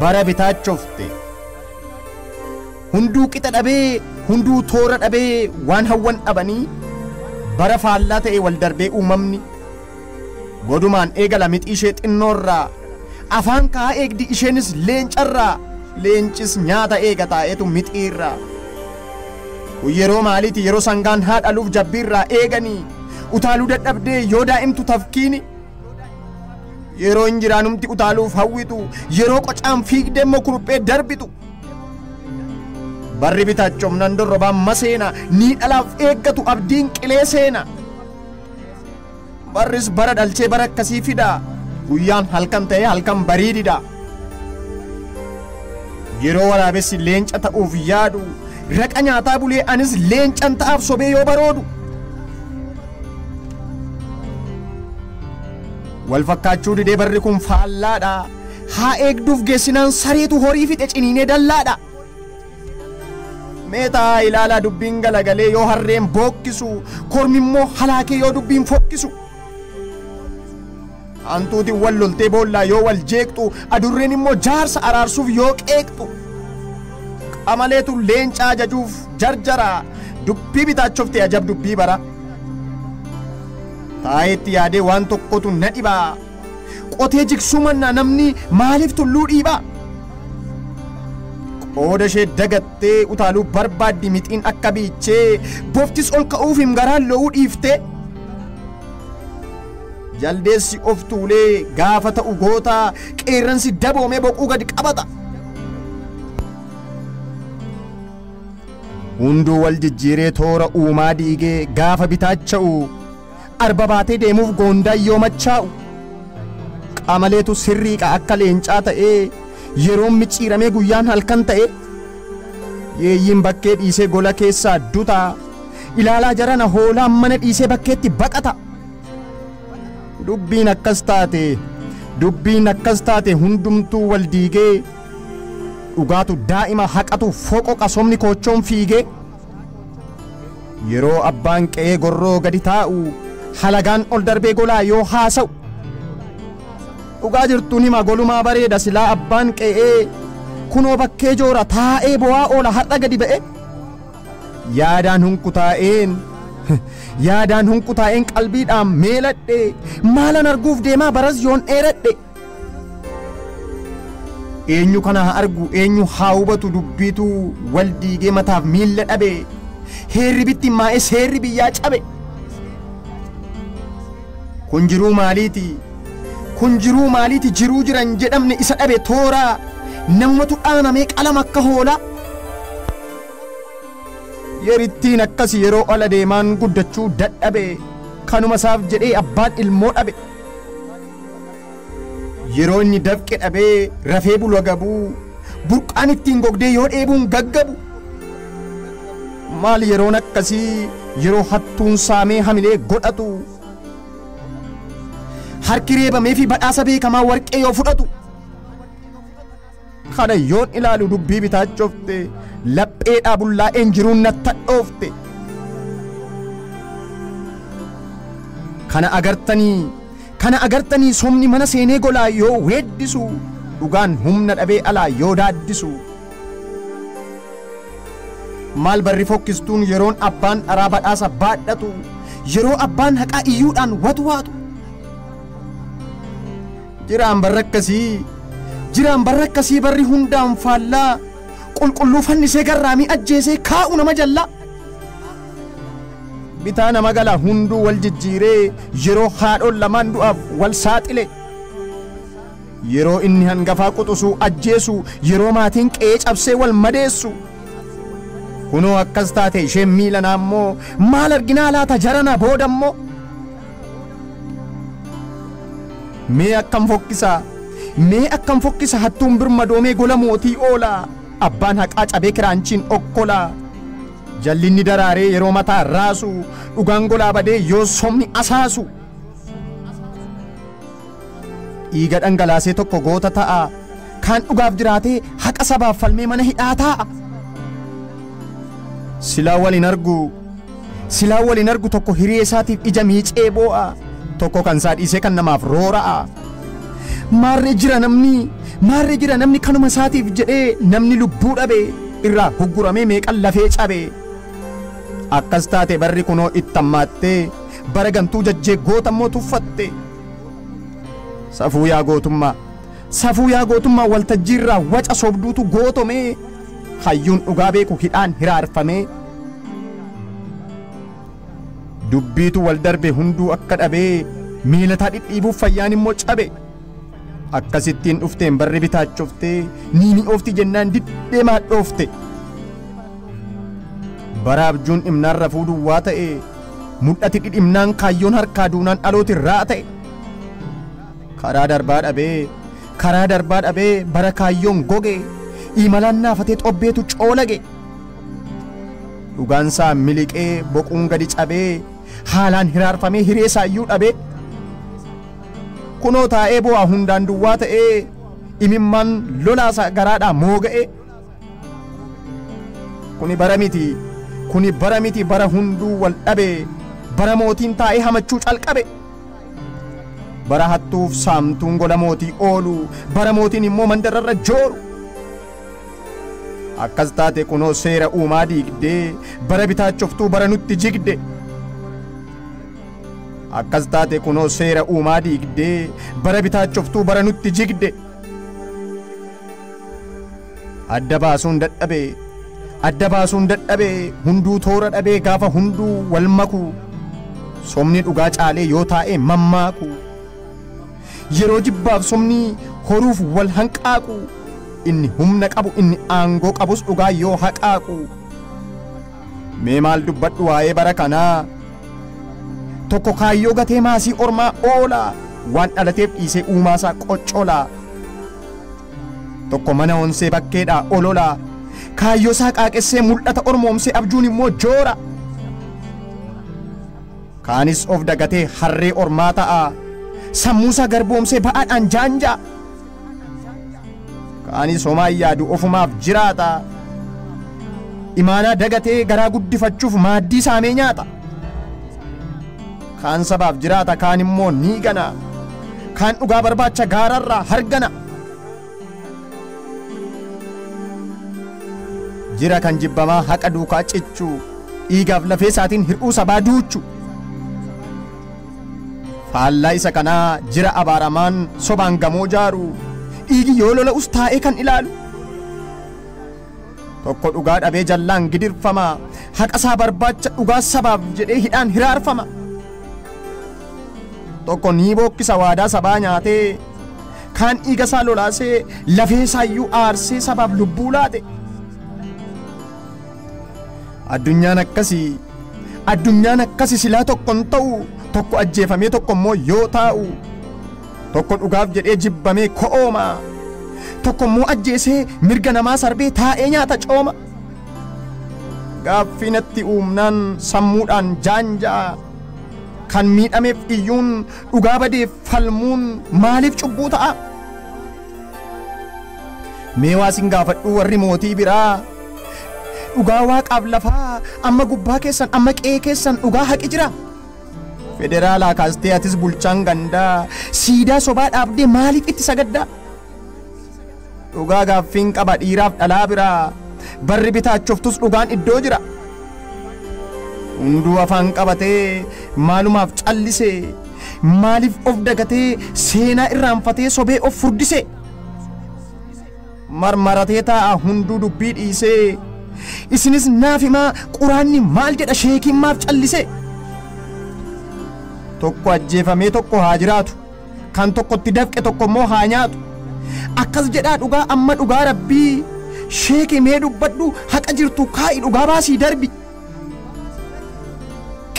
bara bitaachofte hunduu qixa dhabee hunduu toora dhabee waan hawwan dhabanii bara faallaa ta'e wal darbee uumamni godumaan eegala mixii ishee xinnoorraa afaan kaa eegdi isheenis leencarraa leencis nyaata eega taa'etu mixiirraa yeroo maaliiti yeroo sangaan haadhaluuf jabbiirraa eeganii utaaluu dadhabdee yoo daa'imtu tafkiini yeroo injiraanumti utaaluuf hawwitu yeroo qocaan fiigdee immoo kuruphee darbitu barri bitaachofnan dorrobaan maseena ni dhalaaf eeggatu abdiin qilee seena barris bara dhalchee bara akkasii fida guyyaan halkan ta'ee halkan bariididha yeroo waraabessi leenca ta'uuf yaadu raqa nyaataa bulee anis leencan ta'aaf sobee yoo baroodu wal fakkaachuu didee barri kun faallaadha haa eegduuf geessinaan sareetu horii fixe ciniinee dallaadha meetaa ilaalaa dubbiin galagalee yoo harreen bookkisu kormimmoo halaakee yoo dubbiin fokkisu hantuutiin wal loltee boollaa yoo wal jeeqxu adurreen immoo jaarsa araarsuuf yoo qeeqxu qamaleetu leencaa ajajuuf jarjara dubbii bitaachofte ajab dubbii bara taayetti yaadee waan tokkotu na dhibaa qotee jigsuu mannaa namni maaliif tulluu dhiibaa qooda ishee dagattee utaaluu barbaaddi mixiin akka biichee boftis ol ka'uuf hin garaan lo'uu dhiiftee jaldeessi of tuulee gaafa ta'u goota qeerransi daboomee boquu gadi qabata hunduu wal jijjiiree toora uumaa diigee gaafa bitaacha'u arba baatee deemuuf goondaa yoo machaa'u qamaleetu sirriiqa akka leencaa ta'ee yeroon micciiramee guyyaan halkan ta'e yeeyyiin bakkee dhiisee gola keessaa dutaa ilaalaa jarana hoolaan mana dhiisee bakkeetti baqata dubbiin akkas taate hundumtuu wal diigee dhugaatu daa'ima haqatu foqoqa somni koochoon fiigee yeroo abbaan qe'ee gorroo gadi taa'u halagaan ol darbee golaa yoo haasa'u dhugaa jirtuun hima golumaa bareeda silaa abbaan qe'ee kunoo bakkee joora taa'ee bo'aa oola har'a gadi ba'e yaadaan hunkutaa'een qalbiidhaan meeladhe maalan arguuf deemaa baras yoon dheeradhe eenyu kana haa argu eenyu haa hubatu dubbiitu wal diigee mataaf miilla dhabe heerri bitti maa'ee seerri biyyaa cabe kun jiruu maaliiti jiruu jiran jedhamne isa dhabe tooraa namatu dhaanamee qalama akka hoolaa yerittiin akkas yeroo ala deemaan guddachuu dadhabe kanuma isaaf jedhee abbaan ilmoo dhabe yeroo inni dafqe dhabee rafee bulu agabuu burqaan ittiin gogdee yoo dheebuun gaggabu maal yeroon akkasii yeroo hattuun saamee hamilee godhatu harki reebamee fi badhaasa beekamaa warqee yoo fudhatu kana yoon ilaalu dubbii bitaachofte lapheedhaa bullaa'een jiruun natta dhoofte kana agartanii somni mana seenee golaa yoo weeddisu dhugaan humna dhabee alaa yoo daaddisu maal barri fokkistuun yeroon abbaan dharaa badhaasa baadhatu yeroo abbaan haqaa iyyuudhaan watwaatu jiraan barra akkasii barri hundaan faallaa qulqulluu fannisee garraamii ajjeesee kaa'u nama jallaa bitaa nama gala hunduu wal jijjiiree yeroo haadhoon lamaan du'aaf wal saaxile yeroo inni hangafaa quxusuu ajjeesu yeroo maatiin qe'ee cabsee wal madeessu kunoo akkas taate isheen miilanaa immoo maal arginaa laata jarana boodammoo mee akkam fokkisa hattuun birmadoomee gola mootii oolaa abbaan haqaa cabee kiraanchiin okkolaa jallinni daraaree yeroo mataa raasu dhugaan golaa badee yoo somni asaasu dhiiga dhangalaasee tokko goota ta'a kaan dhugaaf jiraatee haqa sabaaf falmee mana hidhaa taa'a silaa wal hin argu silaa waliin argu tokko hiree isaatiif ija miicee boo'a, tokko kan isaa dhiisee kan namaaf roora'a. Maarree jira namni kanuma isaatiif jedhee namni lubbuu dhabe irraa hugguramee meeqan lafee cabe. Akkas taate barri kunoo itti hammaattee bara gantuu jajjeeggoota immoo tuffatte. Safuu yaa gootummaa waltajjiirraa waca sobduutu gootomee, hayyuun dhugaa beeku hidhaan hiraarfamee. Dubbiitu wal darbe hunduu akka dhabee, miilataa dhidhiibuuf fayyaan immoo cabe. Akkasittiin dhufteen barri bitaachoftee, niini oofti jennaan diddee maadhoofte. Bara abjuun dhimnaan rafuu duwwaa ta'e, mul'ati dhidhimnaan kaayyoon harkaa duunaan dhalootirraa ta'e. Karaa darbaa dhabee bara kaayyoon goge, imalaan naafatee xobbeetu coolage. Dhugaansaa miliqee boquun gadi cabee, haalaan hiraarfamee hiree isaayyuu dhabee. Kunoo taa'ee bu'aa hundaan duwwaa ta'ee, imimmaan lolaasaa garaadhaa mooga'e. Kuni bara miti bara hunduu wal dhabe, bara mootiin taa'ee hamachuu calqabe. Bara hattuuf saamtuun gola mootii oolu, bara mootiin immoo mandararra jooru. Akkas taate kunoo seera uumaa diigdee, bara bitaachoftuu bara nutti jigde. Akkas taate kunoo seera uumaa diigdee, bara bitaachoftuu bara nutti jigde. Adda baasuun dadhabee, hunduu toora dhabee gaafa hunduu wal maku, somni dhugaa caalee yoo taa'e mammaaku. Yeroo jibbaaf somni horuuf wal hanqaaqu, inni humna qabu inni aangoo qabus dhugaa yoo haqaaqu. Mee maal dubbadhu waa'ee bara kanaa, tokko kaayyoo gatee maasii ormaa oola, waan dhalateef dhiisee uumaasaa qoccola. Tokko mana onsee bakkeedhaa olola, kaayyoo isaa qaaqessee mul'ata ormoomsee abjuun immoo joora. Kaanis of dagatee harree ormaa ta'a, sammuusaa garboomsee ba'aadhaan jaanja. Kaanis homaa yaadu ofumaaf jiraata, imaanaa dagatee garaa guddifachuuf maaddii saamee nyaata. Kaan sabaaf jiraata, kaan immoo ni gana, kaan dhugaa barbaacha gaararraa hargana. Jira kan jibbamaa haqa duukaa cichu, dhiigaaf lafee isaatiin hir'uu sabaa duuchu. Faallaa isa kanaa jira abaaramaan sobaan gamoo jaaru, dhiigi yoo lola'us taa'ee kan ilaalu. Tokko dhugaa dhabee jallaan gidirfama, haqa isaa barbaacha dhugaa sabaaf jedhee hidhaan hiraarfama. Tokko ni bookkisa waadaa sabaa nyaatee, kaan dhiiga isaa lolaasee lafee isaayyuu aarsee sabaaf lubbuu laate. Addunyaan akkasii silaa tokkon ta'u, tokko ajjeefamee tokko immoo yoo taa'u. Tokko dhugaaf jedhee jibbamee ko'ooma, tokko immoo ajjeesee mirga namaa sarbee taa'ee nyaata cooma. Gaaffii natti uumnaan sammuudhaan jaanja'a, kan miidhameef iyyuun dhugaa badeef falmuun maaliif cubbuu ta'a? Mee waasin gaafadhu warri mootii biraa, dhugaa waaqaaf lafaa amma gubbaa keessan amma qe'ee keessan dhugaa haqi jira. Federaalaa kaastee atis bulchaan gandaa, siidaa sobaa dhaabdee maaliif itti sagaddaa? Dhugaa gaaffiin qaba dhiiraaf dhalaa biraa, barri bitaachoftus dhugaan iddoo jira. Hunduu afaan qabatee maalumaaf callise, maaliif of dagatee seenaa irraanfatee sobee of furdise? Marmaratee taa'a hunduu dubbii dhiisee, isinis naaf himaa quraanni maal jedha sheekiin maaf callise? Tokko ajjeefamee tokko haa jiraatu, kan tokkotti dafqe tokko immoo haa nyaatu. Akkas jedhaa dhugaa amma dhugaa rabbii, sheekii mee dubbadhu haqa jirtu kaa'i dhugaa baasii darbi.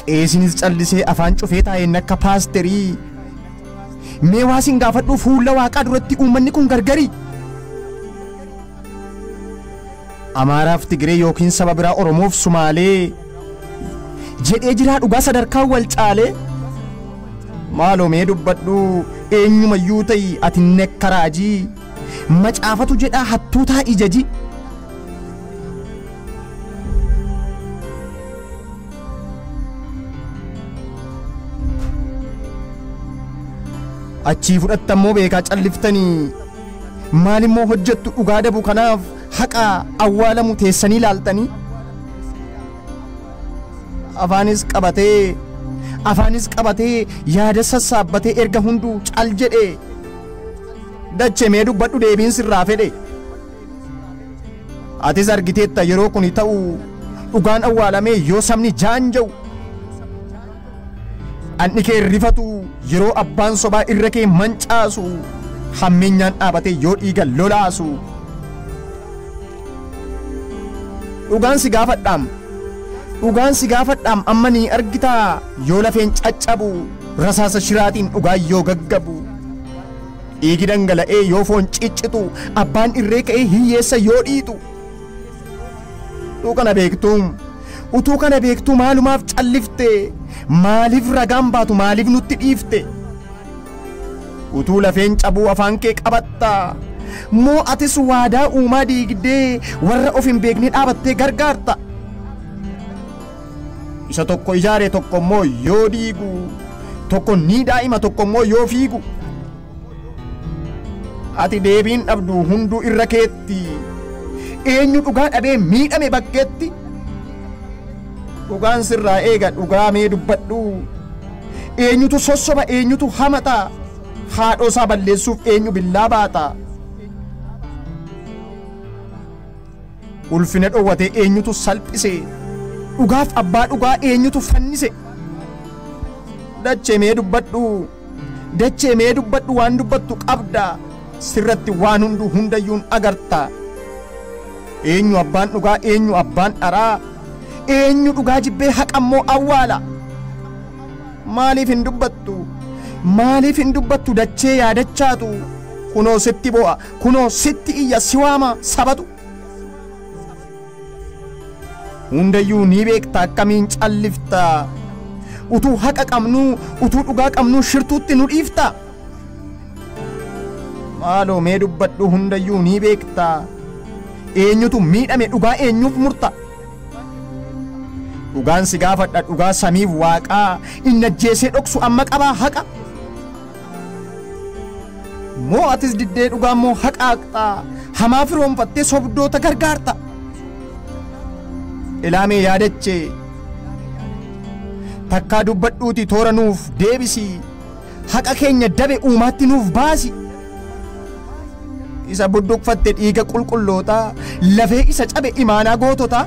Qeesinis callisee afaan cufee taa'een akka paasterii, mee waasin gaafadhu fuula waaqaa duratti uummanni kun gargari. Amaaraaf Tigiree yookiin saba biraa Oromoof Sumaalee jedhee jiraa dhugaa sadarkaa wal caalee. Maaloo mee dubbadhu eenyumayyuu ta'i ati nekka raajii, macaafatu jedhaa hattuutaa ijaji. achii fudhattammoo beekaa calliftanii maalimmoo hojjettu dhugaa dabu kanaaf haqa awwaalamu teessanii laaltanii afaanis qabatee yaada sassaabbatee erga hunduu cal jedhee dachee mee dubbadhu deebiin sirraa fedhe atis argiteetta yeroo kun ta'u dhugaan awwaalamee yoo sabni jaanja'u anni kee rifatu yeroo abbaan sobaa irra kee mancaasu hammeenyaan dhaabatee yoo dhiiga lolaasu dhugaan si gaafadhaam amma ni argitaa yoo lafeen caccabu rasaasa shiraatiin dhugaa yoo gaggabu dhiigi dhangala'ee yoo foon ciccitu abbaan irree ka'ee hiyyeessa yoo dhiitu utuu kana beektuu maalumaaf callifte maaliif ragaan baatu maaliif nutti dhiifte utuu lafeen cabuu afaan kee qabatta moo atis waadaa uumaa diigdee warra of hin beekne dhaabattee gargaarta isa tokko ijaare tokko immoo yoo diigu tokko ni daa'ima tokko immoo yoo fiigu ati deebiin dhabdu hunduu irra keetti eenyu dhugaa dhabee miidhame bakkeetti dhugaan sirraa eega dhugaa mee dubbadhu eenyutu sossoba eenyutu hamata haadhoo isaa balleessuuf eenyu billaa baata ulfina dhowwatee eenyutu salphise dhugaaf abbaa dhugaa eenyutu fannise dachee mee dubbadhu waan dubbattu qabda sirratti waan hundayyuun agarta eenyu abbaan dhugaa eenyu abbaan dharaa eenyu dhugaa jibbee haqammoo awwaala maaliif hin dubbattu dachee yaadachaatu kunoo sitti bo'a kunoo sitti iyya si waama sabatu hundayyuu ni beekta akkamiin callifta utuu haqa qabnuu utuu dhugaa qabnuu shirtuutti nu dhiifta maaloo mee dubbadhu hundayyuu ni beekta eenyutu miidhame dhugaa eenyuuf murta dhugaan si gaafadha dhugaa samiif waaqaa inni ajjeesee dhoksu amma qabaa haqa moo atis diddee dhugaa moo haqaaqxaa hamaa firoonfattee sobdoota gargaarta ilaamee yaadachee takkaa dubbadhuuti toora nuuf deebisi haqa keenya dabe uumaatti nuuf baasi isa budduqfatte dhiiga qulqullootaa lafee isa cabe imaanaa goototaa